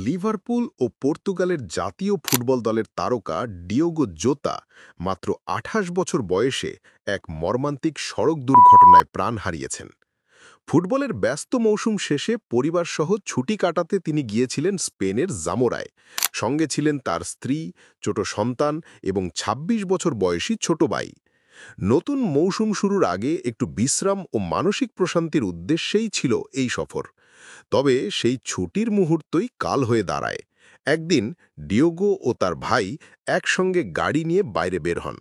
Liverpool ও পর্তুগালের জাতীয় football দলের তারকা ডিয়েগো জোতা মাত্র ২৮ বছর বয়সে এক মর্মান্তিক সড়ক দুর্ঘটনায় প্রাণ হারিয়েছেন। ফুটবলের ব্যস্ত মৌসুম শেষে পরিবারসহ ছুটি কাটাতে তিনি গিয়েছিলেন স্পেনের জামোরায়। সঙ্গে ছিলেন তার স্ত্রী, ছোট সন্তান এবং ২৬ বছর বয়সী ছোট ভাই। নতুন মৌসুম শুরুর আগে একটু বিশ্রাম ও মানসিক প্রশান্তির উদ্দেশ্যেই ছিল এই সফর। তবে সেই ছুটির মুহূর্তই কাল হয়ে দাঁড়ায়। একদিন ডিয়েগো ও তার ভাই একসঙ্গে গাড়ি নিয়ে বাইরে বের হন।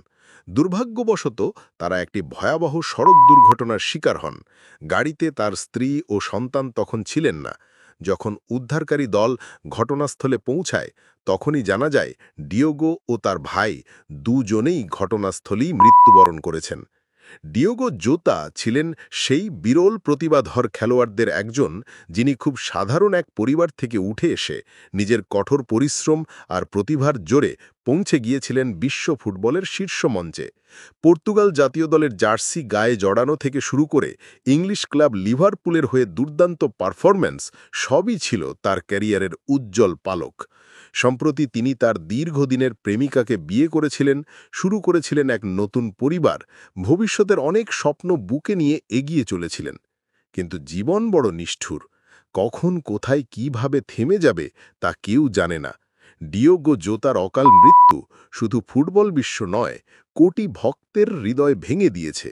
দুর্ভাগ্যবশত তারা একটি ভয়াবহ সড়ক দুর্ঘটনার শিকার হন। গাড়িতে তার স্ত্রী ও সন্তান তখন ছিলেন না। যখন উদ্ধারকারী দল ঘটনাস্থলে পৌঁছায়, তখনই জানা যায় ডিয়েগো ও তার ভাই দুজনেই ঘটনাস্থলেই মৃত্যুবরণ করেছেন। ডিয়েগো জোতা ছিলেন সেই বিরল প্রতিভাধর খেলোয়াড়দের একজন, যিনি খুব সাধারণ এক পরিবার থেকে উঠে এসে নিজের কঠোর পরিশ্রম আর প্রতিভার জোরে পৌঁছে গিয়েছিলেন বিশ্ব ফুটবলের শীর্ষ মঞ্চে। পর্তুগাল জাতীয় দলের জার্সি গায়ে জড়ানো থেকে শুরু করে ইংলিশ ক্লাব লিভারপুলের হয়ে দুর্দান্ত পারফরম্যান্স সবই ছিল তার ক্যারিয়ারের উজ্জ্বল পালক। সম্প্রতি তিনি তার দীর্ঘদিনের প্রেমিকাকে বিয়ে করেছিলেন, শুরু করেছিলেন এক নতুন পরিবার, ভবিষ্যতের অনেক স্বপ্ন বুকে নিয়ে এগিয়ে চলেছিলেন। কিন্তু জীবন বড় নিষ্ঠুর। কখন কোথায় কিভাবে থেমে যাবে তা কেউ জানে না। ডিয়েগো জোতার অকাল মৃত্যু শুধু ফুটবল বিশ্ব নয়, কোটি ভক্তের হৃদয় ভেঙে দিয়েছে।